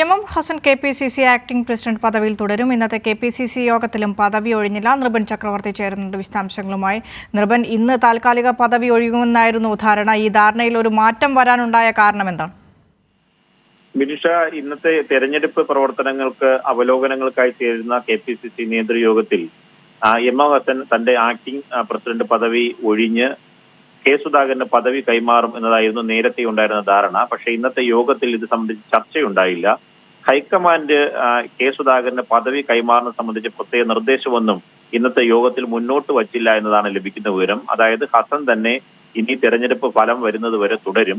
M Hasan KPCC acting president പദവിയിൽ തുടരും. ഇന്നത്തെ KPCC യോഗത്തിലും പദവി ഒഴിഞ്ഞില്ല. നിർബൻ ചക്രവർത്തി ചേരുന്നുണ്ട് വിശദാംശങ്ങളുമായി. നിർബൻ, ഇന്ന് താൽക്കാലിക പദവി ഒഴിയുമെന്നായിരുന്നു ധാരണ. ഈ ധാരണയിൽ ഒരു മാറ്റം വരാനുണ്ടായ കാരണം എന്താണ്? ബിനിഷ, ഇന്നത്തെ തെരഞ്ഞെടുപ്പ് പ്രവർത്തനങ്ങൾക്ക് അവലോകനങ്ങൾക്കായി ചേരുന്ന KPCC നേതൃയോഗത്തിൽ എം ഹസൻ തന്റെ ആക്ടിംഗ് പ്രസിഡന്റ് പദവി ഒഴിഞ്ഞ് കെ സുധാകരന് പദവി കൈമാറും എന്നതായിരുന്നു നേരത്തെ ഉണ്ടായിരുന്ന ധാരണ. പക്ഷേ ഇന്നത്തെ യോഗത്തിൽ ഇത് സംബന്ധിച്ച് ചർച്ചയുണ്ടായില്ല. ഹൈക്കമാൻഡ് കെ സുധാകരന് പദവി കൈമാറുന്നത് സംബന്ധിച്ച് പ്രത്യേക നിർദ്ദേശമൊന്നും ഇന്നത്തെ യോഗത്തിൽ മുന്നോട്ട് വച്ചില്ല എന്നതാണ് ലഭിക്കുന്ന വിവരം. അതായത് ഹസൻ തന്നെ ഇനി തെരഞ്ഞെടുപ്പ് ഫലം വരുന്നത് വരെ തുടരും.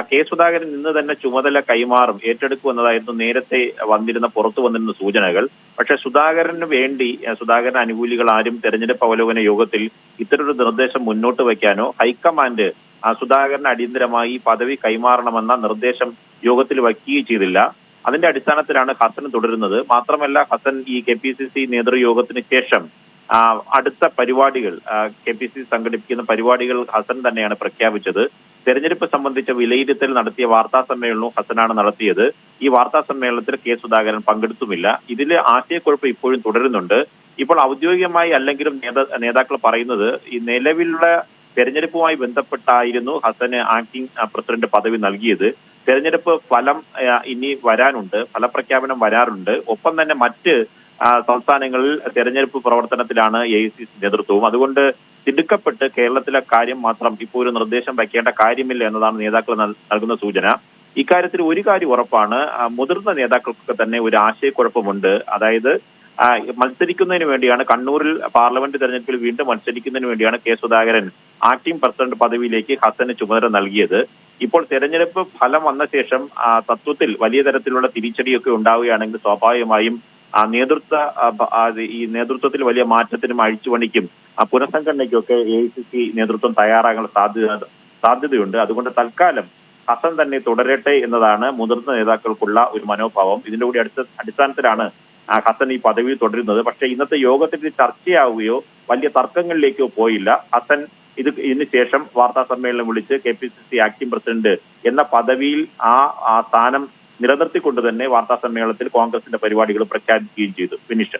കെ സുധാകരൻ ഇന്ന് തന്നെ ചുമതല കൈമാറും, ഏറ്റെടുക്കും എന്നതായിരുന്നു നേരത്തെ പുറത്തു വന്നിരുന്ന സൂചനകൾ. പക്ഷെ സുധാകരൻ അനുകൂലികൾ ആരും തെരഞ്ഞെടുപ്പ് അവലോകന യോഗത്തിൽ ഇത്തരൊരു നിർദ്ദേശം മുന്നോട്ട് വയ്ക്കാനോ ഹൈക്കമാൻഡ് സുധാകരന് അടിയന്തരമായി പദവി കൈമാറണമെന്ന നിർദ്ദേശം യോഗത്തിൽ വയ്ക്കുകയും ചെയ്തില്ല. അതിന്റെ അടിസ്ഥാനത്തിലാണ് ഹസൻ തുടരുന്നത്. മാത്രമല്ല, ഹസൻ ഈ KPCC നേതൃയോഗത്തിന് ശേഷം അടുത്ത പരിപാടികൾ KPCC സംഘടിപ്പിക്കുന്ന പരിപാടികൾ ഹസൻ തന്നെയാണ് പ്രഖ്യാപിച്ചത്. തെരഞ്ഞെടുപ്പ് സംബന്ധിച്ച വിലയിരുത്തൽ നടത്തിയ വാർത്താ സമ്മേളനവും ഹസനാണ് നടത്തിയത്. ഈ വാർത്താ സമ്മേളനത്തിൽ കെ സുധാകരൻ പങ്കെടുത്തുമില്ല. ഇതിൽ ആശയക്കുഴപ്പം ഇപ്പോഴും തുടരുന്നുണ്ട്. ഇപ്പോൾ ഔദ്യോഗികമായി അല്ലെങ്കിലും നേതാക്കൾ പറയുന്നത് ഈ നിലവിലുള്ള തെരഞ്ഞെടുപ്പുമായി ബന്ധപ്പെട്ടായിരുന്നു ഹസന് ആക്ടിംഗ് പ്രസിഡന്റ് പദവി നൽകിയത്. തെരഞ്ഞെടുപ്പ് ഫലം ഇനി വരാനുണ്ട്, ഫലപ്രഖ്യാപനം വരാറുണ്ട്. ഒപ്പം തന്നെ മറ്റ് സംസ്ഥാനങ്ങളിൽ തെരഞ്ഞെടുപ്പ് പ്രവർത്തനത്തിലാണ് AICC നേതൃത്വവും. അതുകൊണ്ട് തിടുക്കപ്പെട്ട് കേരളത്തിലെ കാര്യം മാത്രം ഇപ്പോൾ ഒരു നിർദ്ദേശം വയ്ക്കേണ്ട കാര്യമില്ല എന്നതാണ് നേതാക്കൾ നൽകുന്ന സൂചന. ഇക്കാര്യത്തിൽ ഒരു കാര്യം ഉറപ്പാണ്, മുതിർന്ന നേതാക്കൾക്കൊക്കെ തന്നെ ഒരു ആശയക്കുഴപ്പമുണ്ട്. അതായത് മത്സരിക്കുന്നതിന് വേണ്ടിയാണ്, കണ്ണൂരിൽ പാർലമെന്റ് തെരഞ്ഞെടുപ്പിൽ വീണ്ടും മത്സരിക്കുന്നതിന് വേണ്ടിയാണ് കെ സുധാകരൻ ആക്ടിംഗ് പ്രസിഡന്റ് പദവിയിലേക്ക് ഹസന് ചുമതല നൽകിയത്. ഇപ്പോൾ തെരഞ്ഞെടുപ്പ് ഫലം വന്ന ശേഷം തത്വത്തിൽ വലിയ തരത്തിലുള്ള തിരിച്ചടിയൊക്കെ ഉണ്ടാവുകയാണെങ്കിൽ സ്വാഭാവികമായും ഈ നേതൃത്വത്തിൽ വലിയ മാറ്റത്തിനും അഴിച്ചുപണിക്കും പുനഃസംഘടനയ്ക്കൊക്കെ AICC നേതൃത്വം തയ്യാറാകാൻ സാധ്യതയുണ്ട്. അതുകൊണ്ട് തൽക്കാലം ഹസൻ തന്നെ തുടരട്ടെ എന്നതാണ് മുതിർന്ന നേതാക്കൾക്കുള്ള ഒരു മനോഭാവം. ഇതിന്റെ കൂടി അടിസ്ഥാനത്തിലാണ് ഹസൻ ഈ പദവിയിൽ തുടരുന്നത്. പക്ഷേ ഇന്നത്തെ യോഗത്തിൽ ചർച്ചയാവുകയോ വലിയ തർക്കങ്ങളിലേക്കോ പോയില്ല. ഹസൻ ഇതിന് ശേഷം വാർത്താ സമ്മേളനം വിളിച്ച് KPCC ആക്ടിംഗ് പ്രസിഡന്റ് എന്ന പദവിയിൽ ആ സ്ഥാനം നിലനിർത്തിക്കൊണ്ട് തന്നെ വാർത്താ സമ്മേളനത്തിൽ കോൺഗ്രസിന്റെ പരിപാടികൾ പ്രഖ്യാപിക്കുകയും ചെയ്തു. ഫിനിഷ്.